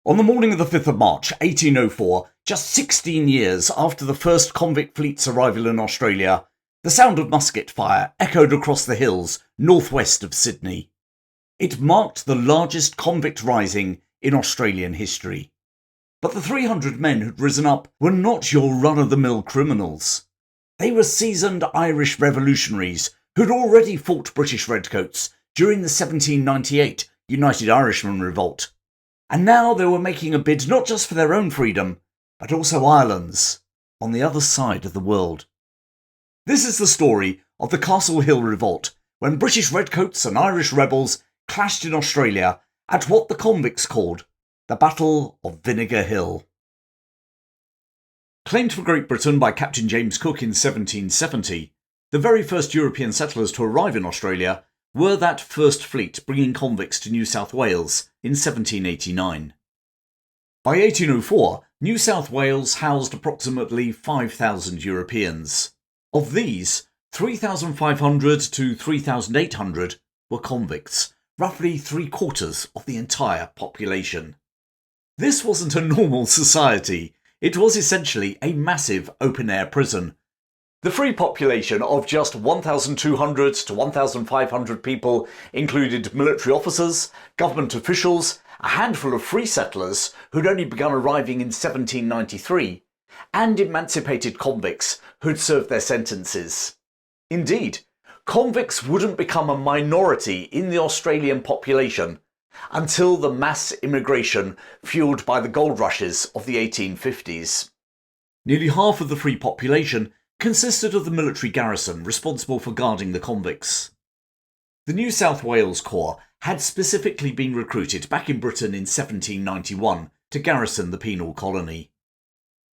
On the morning of the 5th of March, 1804, just 16 years after the first convict fleet's arrival in Australia, the sound of musket fire echoed across the hills northwest of Sydney. It marked the largest convict rising in Australian history. But the 300 men who'd risen up were not your run-of-the-mill criminals. They were seasoned Irish revolutionaries who'd already fought British Redcoats during the 1798 United Irishmen revolt. And now they were making a bid not just for their own freedom, but also Ireland's, on the other side of the world. This is the story of the Castle Hill revolt, when British Redcoats and Irish rebels clashed in Australia at what the convicts called the Battle of Vinegar Hill. Claimed for Great Britain by Captain James Cook in 1770, the very first European settlers to arrive in Australia were that first fleet bringing convicts to New South Wales in 1789. By 1804, New South Wales housed approximately 5,000 Europeans. Of these, 3,500 to 3,800 were convicts, roughly three-quarters of the entire population. This wasn't a normal society, it was essentially a massive open-air prison. The free population of just 1,200 to 1,500 people included military officers, government officials, a handful of free settlers who'd only begun arriving in 1793, and emancipated convicts who'd served their sentences. Indeed, convicts wouldn't become a minority in the Australian population until the mass immigration fueled by the gold rushes of the 1850s. Nearly half of the free population consisted of the military garrison responsible for guarding the convicts. The New South Wales Corps had specifically been recruited back in Britain in 1791 to garrison the penal colony.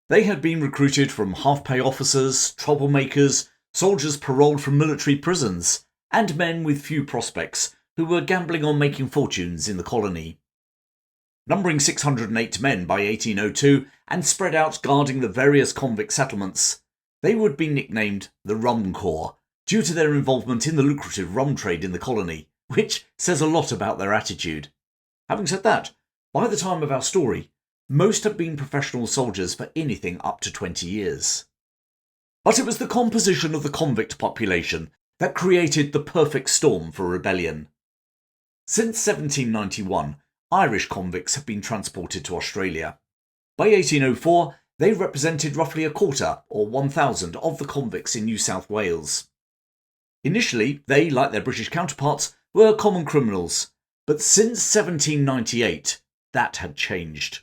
They had been recruited from half-pay officers, troublemakers, soldiers paroled from military prisons, and men with few prospects who were gambling on making fortunes in the colony. Numbering 608 men by 1802 and spread out guarding the various convict settlements, they would be nicknamed the Rum Corps due to their involvement in the lucrative rum trade in the colony, which says a lot about their attitude. Having said that, by the time of our story, most had been professional soldiers for anything up to 20 years. But it was the composition of the convict population that created the perfect storm for rebellion. Since 1791, Irish convicts had been transported to Australia. By 1804, they represented roughly a quarter, or 1,000, of the convicts in New South Wales. Initially, they, like their British counterparts, were common criminals, but since 1798, that had changed.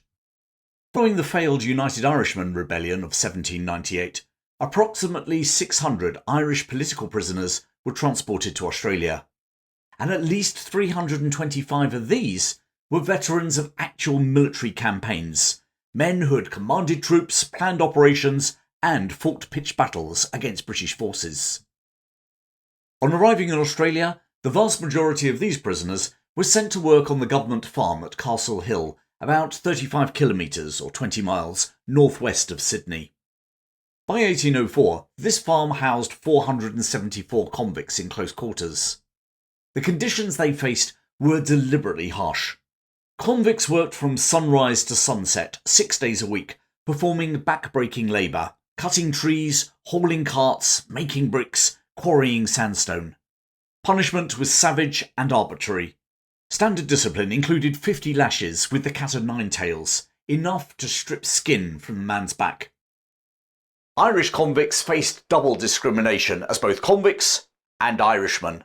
Following the failed United Irishmen rebellion of 1798, approximately 600 Irish political prisoners were transported to Australia, and at least 325 of these were veterans of actual military campaigns, men who had commanded troops, planned operations, and fought pitched battles against British forces. On arriving in Australia, the vast majority of these prisoners were sent to work on the government farm at Castle Hill, about 35 kilometres or 20 miles northwest of Sydney. By 1804, this farm housed 474 convicts in close quarters. The conditions they faced were deliberately harsh. Convicts worked from sunrise to sunset, 6 days a week, performing back-breaking labour, cutting trees, hauling carts, making bricks, quarrying sandstone. Punishment was savage and arbitrary. Standard discipline included 50 lashes with the cat o' nine tails, enough to strip skin from the man's back. Irish convicts faced double discrimination as both convicts and Irishmen.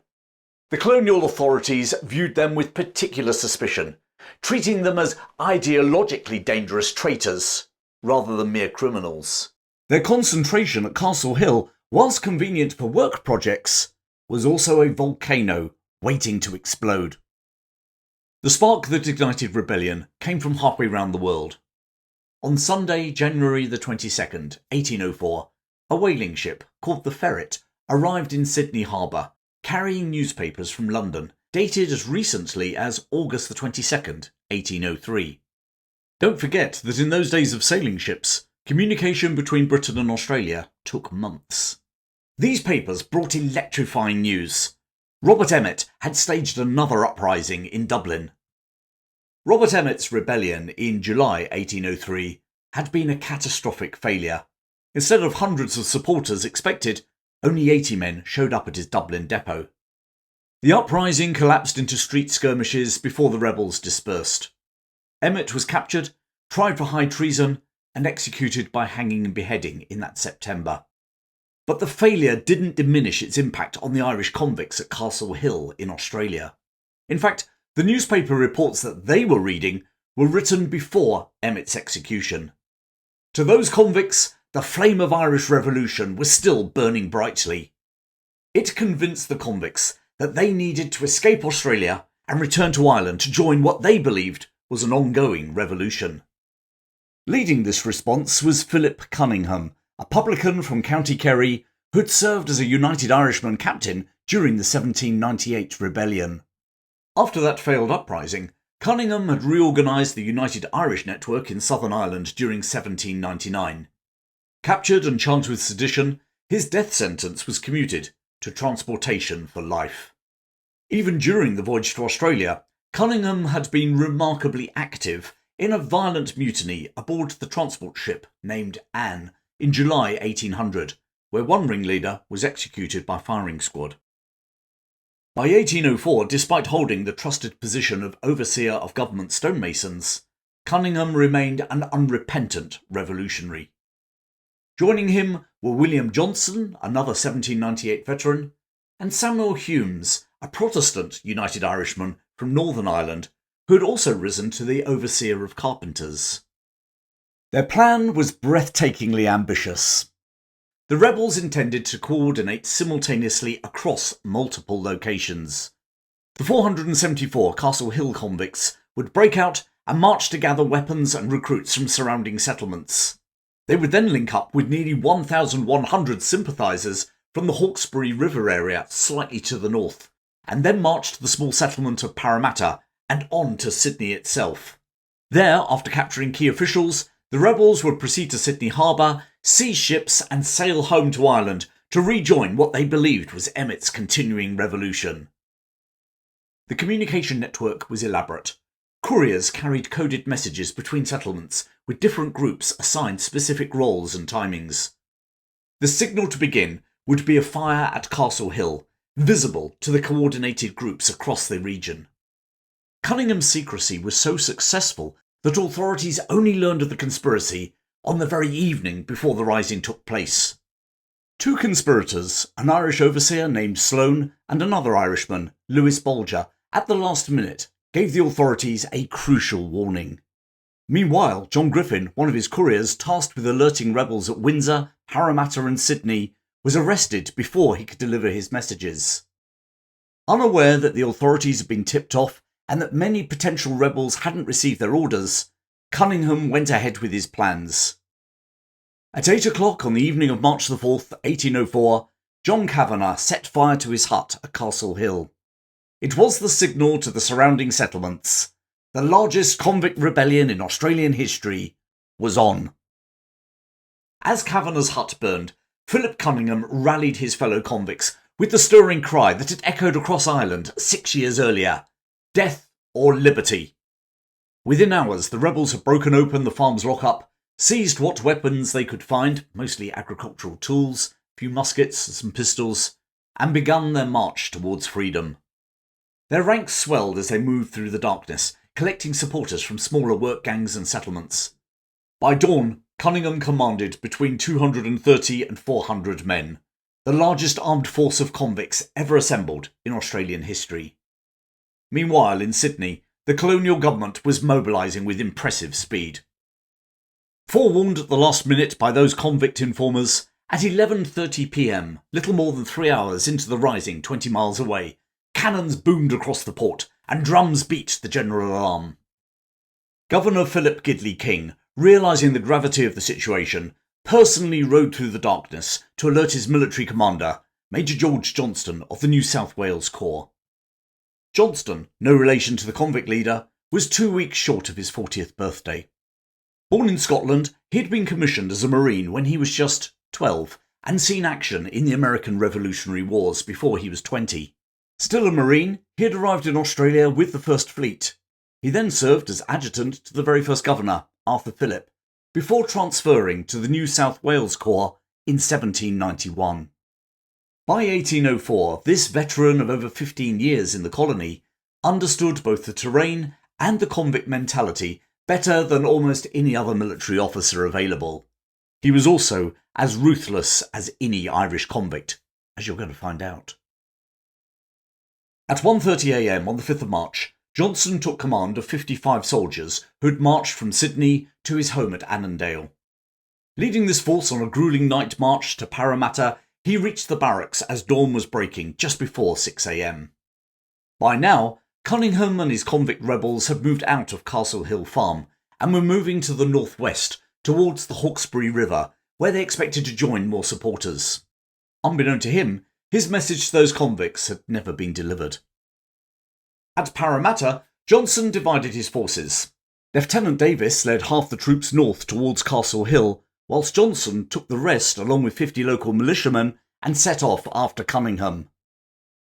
The colonial authorities viewed them with particular suspicion, treating them as ideologically dangerous traitors rather than mere criminals. Their concentration at Castle Hill, whilst convenient for work projects, was also a volcano waiting to explode. The spark that ignited rebellion came from halfway round the world. On Sunday, January the 22nd, 1804, a whaling ship called the Ferret arrived in Sydney Harbour, carrying newspapers from London, dated as recently as August the 22nd, 1803. Don't forget that in those days of sailing ships, communication between Britain and Australia took months. These papers brought electrifying news. Robert Emmet had staged another uprising in Dublin. Robert Emmet's rebellion in July 1803 had been a catastrophic failure. Instead of hundreds of supporters expected, only 80 men showed up at his Dublin depot. The uprising collapsed into street skirmishes before the rebels dispersed. Emmet was captured, tried for high treason, and executed by hanging and beheading in that September. But the failure didn't diminish its impact on the Irish convicts at Castle Hill in Australia. In fact, the newspaper reports that they were reading were written before Emmet's execution. To those convicts, the flame of Irish Revolution was still burning brightly. It convinced the convicts that they needed to escape Australia and return to Ireland to join what they believed was an ongoing revolution. Leading this response was Philip Cunningham, a publican from County Kerry who had served as a United Irishman captain during the 1798 rebellion. After that failed uprising, Cunningham had reorganised the United Irish network in Southern Ireland during 1799. Captured and charged with sedition, his death sentence was commuted to transportation for life. Even during the voyage to Australia, Cunningham had been remarkably active in a violent mutiny aboard the transport ship named Anne in July 1800, where one ringleader was executed by firing squad. By 1804, despite holding the trusted position of overseer of government stonemasons, Cunningham remained an unrepentant revolutionary. Joining him were William Johnston, another 1798 veteran, and Samuel Humes, a Protestant United Irishman from Northern Ireland, who had also risen to the overseer of carpenters. Their plan was breathtakingly ambitious. The rebels intended to coordinate simultaneously across multiple locations. The 474 Castle Hill convicts would break out and march to gather weapons and recruits from surrounding settlements. They would then link up with nearly 1,100 sympathisers from the Hawkesbury River area slightly to the north, and then march to the small settlement of Parramatta and on to Sydney itself. There, after capturing key officials, the rebels would proceed to Sydney Harbour, seize ships and sail home to Ireland to rejoin what they believed was Emmet's continuing revolution. The communication network was elaborate. Couriers carried coded messages between settlements with different groups assigned specific roles and timings. The signal to begin would be a fire at Castle Hill, visible to the coordinated groups across the region. Cunningham's secrecy was so successful that authorities only learned of the conspiracy on the very evening before the rising took place. Two conspirators, an Irish overseer named Sloane and another Irishman, Lewis Bolger, at the last minute gave the authorities a crucial warning. Meanwhile, John Griffin, one of his couriers tasked with alerting rebels at Windsor, Parramatta and Sydney, was arrested before he could deliver his messages. Unaware that the authorities had been tipped off and that many potential rebels hadn't received their orders, Cunningham went ahead with his plans. At 8 o'clock on the evening of March the 4th, 1804, John Kavanagh set fire to his hut at Castle Hill. It was the signal to the surrounding settlements. The largest convict rebellion in Australian history was on. As Kavanagh's hut burned, Philip Cunningham rallied his fellow convicts with the stirring cry that had echoed across Ireland 6 years earlier: death or liberty. Within hours, the rebels had broken open the farm's lock-up, seized what weapons they could find, mostly agricultural tools, a few muskets and some pistols, and begun their march towards freedom. Their ranks swelled as they moved through the darkness, collecting supporters from smaller work gangs and settlements. By dawn, Cunningham commanded between 230 and 400 men, the largest armed force of convicts ever assembled in Australian history. Meanwhile, in Sydney, the colonial government was mobilising with impressive speed. Forewarned at the last minute by those convict informers, at 11:30 p.m, little more than 3 hours into the rising 20 miles away, cannons boomed across the port and drums beat the general alarm. Governor Philip Gidley King, realising the gravity of the situation, personally rode through the darkness to alert his military commander, Major George Johnston of the New South Wales Corps. Johnston, no relation to the convict leader, was 2 weeks short of his 40th birthday. Born in Scotland, he had been commissioned as a Marine when he was just 12 and seen action in the American Revolutionary Wars before he was 20. Still a Marine, he had arrived in Australia with the First Fleet. He then served as adjutant to the very first governor, Arthur Phillip, before transferring to the New South Wales Corps in 1791. By 1804, this veteran of over 15 years in the colony understood both the terrain and the convict mentality better than almost any other military officer available. He was also as ruthless as any Irish convict, as you're going to find out. At 1:30 a.m. on the 5th of March, Johnston took command of 55 soldiers who had marched from Sydney to his home at Annandale. Leading this force on a gruelling night march to Parramatta, he reached the barracks as dawn was breaking just before 6 a.m. By now, Cunningham and his convict rebels had moved out of Castle Hill Farm and were moving to the northwest towards the Hawkesbury River, where they expected to join more supporters. Unbeknown to him, his message to those convicts had never been delivered. At Parramatta, Johnston divided his forces. Lieutenant Davis led half the troops north towards Castle Hill, whilst Johnston took the rest along with 50 local militiamen and set off after Cunningham.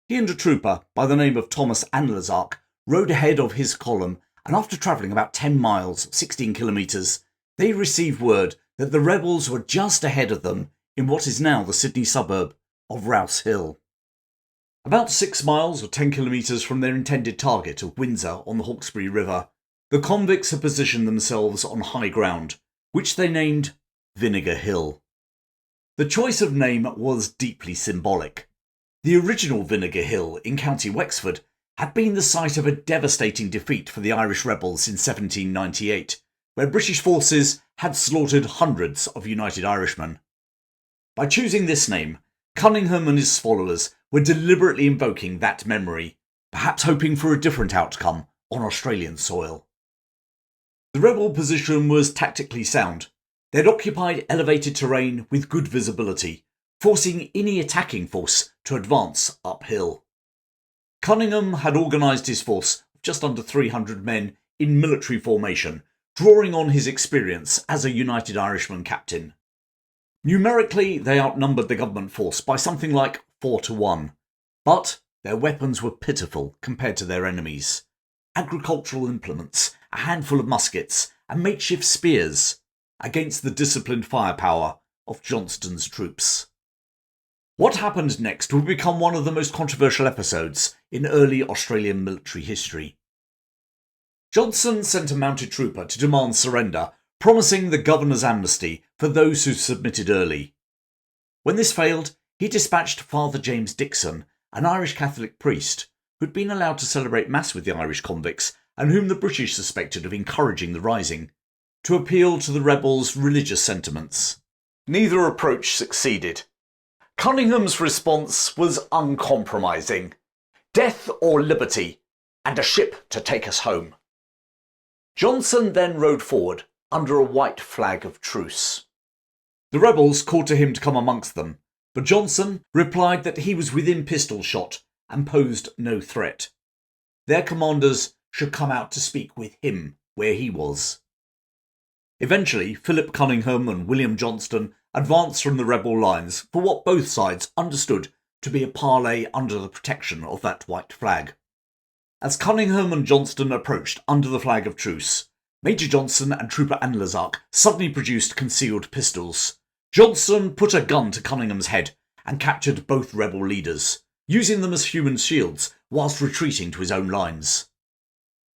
He and a trooper by the name of Thomas Anlazark rode ahead of his column, and after travelling about 10 miles, 16 kilometres, they received word that the rebels were just ahead of them in what is now the Sydney suburb of Rouse Hill. About 6 miles or 10 kilometres from their intended target of Windsor on the Hawkesbury River, the convicts had positioned themselves on high ground, which they named Vinegar Hill. The choice of name was deeply symbolic. The original Vinegar Hill in County Wexford had been the site of a devastating defeat for the Irish rebels in 1798, where British forces had slaughtered hundreds of United Irishmen. By choosing this name, Cunningham and his followers were deliberately invoking that memory, perhaps hoping for a different outcome on Australian soil. The rebel position was tactically sound. They'd occupied elevated terrain with good visibility, forcing any attacking force to advance uphill. Cunningham had organised his force of just under 300 men in military formation, drawing on his experience as a United Irishman captain. Numerically, they outnumbered the government force by something like 4-1, but their weapons were pitiful compared to their enemies. Agricultural implements, a handful of muskets, and makeshift spears against the disciplined firepower of Johnston's troops. What happened next would become one of the most controversial episodes in early Australian military history. Johnston sent a mounted trooper to demand surrender, promising the governor's amnesty for those who submitted early. When this failed, he dispatched Father James Dixon, an Irish Catholic priest who'd been allowed to celebrate Mass with the Irish convicts and whom the British suspected of encouraging the rising, to appeal to the rebels' religious sentiments. Neither approach succeeded. Cunningham's response was uncompromising: death or liberty, and a ship to take us home. Johnston then rode forward under a white flag of truce. The rebels called to him to come amongst them, but Johnston replied that he was within pistol shot and posed no threat. Their commanders should come out to speak with him where he was. Eventually, Philip Cunningham and William Johnston advanced from the rebel lines for what both sides understood to be a parley under the protection of that white flag. As Cunningham and Johnston approached under the flag of truce, Major Johnston and Trooper Anlazark suddenly produced concealed pistols. Johnston put a gun to Cunningham's head and captured both rebel leaders, using them as human shields whilst retreating to his own lines.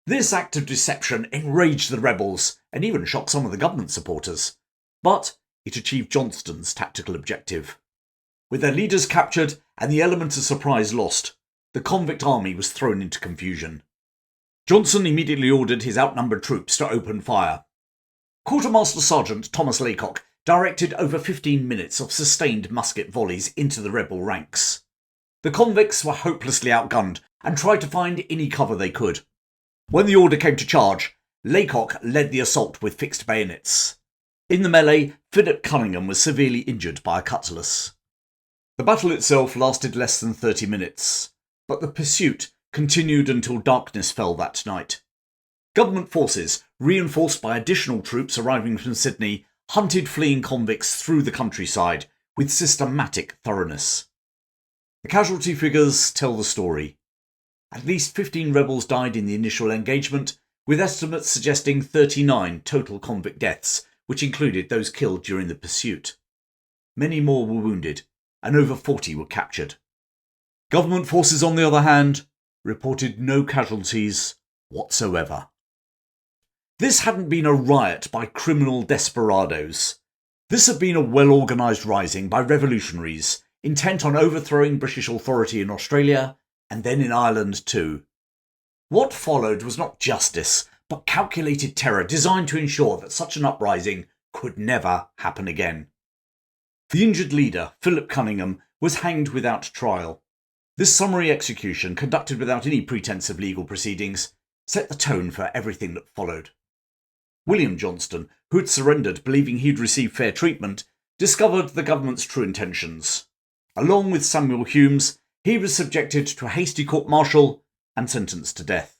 This act of deception enraged the rebels and even shocked some of the government supporters, but it achieved Johnston's tactical objective. With their leaders captured and the element of surprise lost, the convict army was thrown into confusion. Johnston immediately ordered his outnumbered troops to open fire. Quartermaster Sergeant Thomas Laycock directed over 15 minutes of sustained musket volleys into the rebel ranks. The convicts were hopelessly outgunned and tried to find any cover they could. When the order came to charge, Laycock led the assault with fixed bayonets. In the melee, Philip Cunningham was severely injured by a cutlass. The battle itself lasted less than 30 minutes, but the pursuit continued until darkness fell that night. Government forces, reinforced by additional troops arriving from Sydney, hunted fleeing convicts through the countryside with systematic thoroughness. The casualty figures tell the story. At least 15 rebels died in the initial engagement, with estimates suggesting 39 total convict deaths, which included those killed during the pursuit. Many more were wounded, and over 40 were captured. Government forces, on the other hand, reported no casualties whatsoever. This hadn't been a riot by criminal desperadoes. This had been a well-organised rising by revolutionaries, intent on overthrowing British authority in Australia, and then in Ireland too. What followed was not justice, but calculated terror designed to ensure that such an uprising could never happen again. The injured leader, Philip Cunningham, was hanged without trial. This summary execution, conducted without any pretence of legal proceedings, set the tone for everything that followed. William Johnston, who had surrendered believing he'd receive fair treatment, discovered the government's true intentions. Along with Samuel Humes, he was subjected to a hasty court-martial and sentenced to death.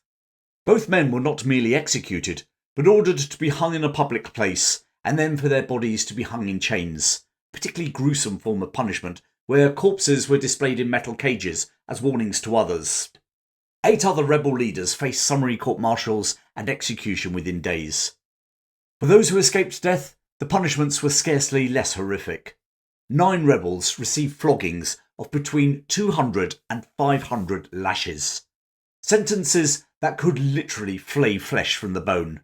Both men were not merely executed, but ordered to be hung in a public place, and then for their bodies to be hung in chains, a particularly gruesome form of punishment, where corpses were displayed in metal cages as warnings to others. 8 other rebel leaders faced summary court-martials and execution within days. For those who escaped death, the punishments were scarcely less horrific. 9 rebels received floggings of between 200 and 500 lashes. Sentences that could literally flay flesh from the bone.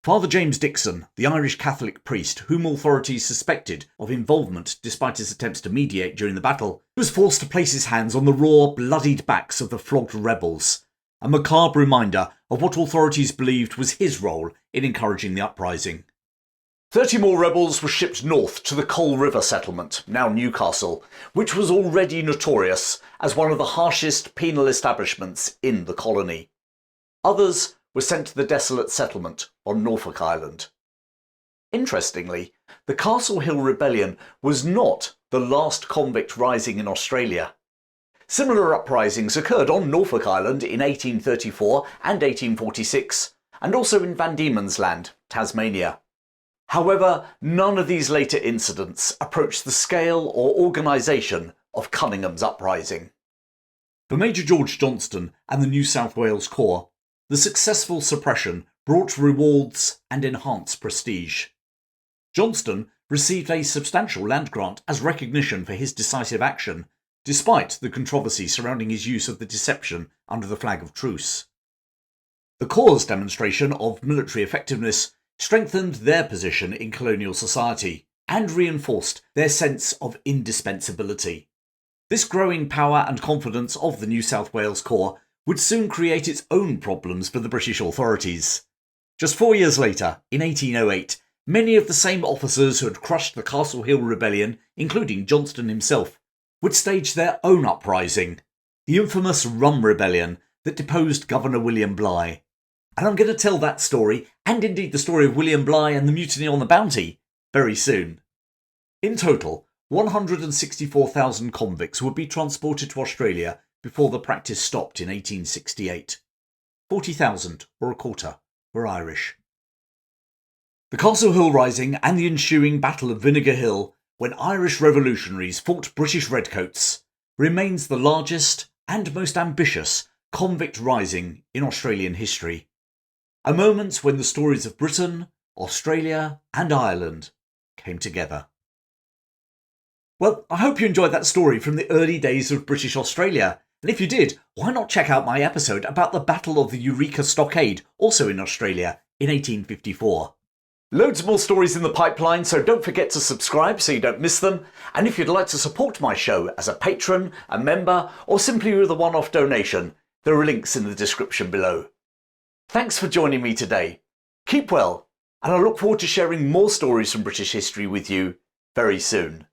Father James Dixon, the Irish Catholic priest whom authorities suspected of involvement despite his attempts to mediate during the battle, was forced to place his hands on the raw, bloodied backs of the flogged rebels, a macabre reminder of what authorities believed was his role in encouraging the uprising. 30 more rebels were shipped north to the Coal River settlement, now Newcastle, which was already notorious as one of the harshest penal establishments in the colony. Others were sent to the desolate settlement on Norfolk Island. Interestingly, the Castle Hill Rebellion was not the last convict rising in Australia. Similar uprisings occurred on Norfolk Island in 1834 and 1846, and also in Van Diemen's Land, Tasmania. However, none of these later incidents approached the scale or organisation of Cunningham's uprising. For Major George Johnston and the New South Wales Corps, the successful suppression brought rewards and enhanced prestige. Johnston received a substantial land grant as recognition for his decisive action, despite the controversy surrounding his use of the deception under the flag of truce. The Corps' demonstration of military effectiveness strengthened their position in colonial society and reinforced their sense of indispensability. This growing power and confidence of the New South Wales Corps would soon create its own problems for the British authorities. Just 4 years later, in 1808, many of the same officers who had crushed the Castle Hill Rebellion, including Johnston himself, would stage their own uprising, the infamous Rum Rebellion that deposed Governor William Bligh. And I'm going to tell that story, and indeed the story of William Bligh and the mutiny on the Bounty, very soon. In total, 164,000 convicts would be transported to Australia before the practice stopped in 1868. 40,000, or a quarter, were Irish. The Castle Hill Rising and the ensuing Battle of Vinegar Hill, when Irish revolutionaries fought British Redcoats, remains the largest and most ambitious convict rising in Australian history. A moment when the stories of Britain, Australia and Ireland came together. Well, I hope you enjoyed that story from the early days of British Australia. And if you did, why not check out my episode about the Battle of the Eureka Stockade, also in Australia, in 1854. Loads more stories in the pipeline, so don't forget to subscribe so you don't miss them. And if you'd like to support my show as a patron, a member, or simply with a one-off donation, there are links in the description below. Thanks for joining me today. Keep well, and I look forward to sharing more stories from British history with you very soon.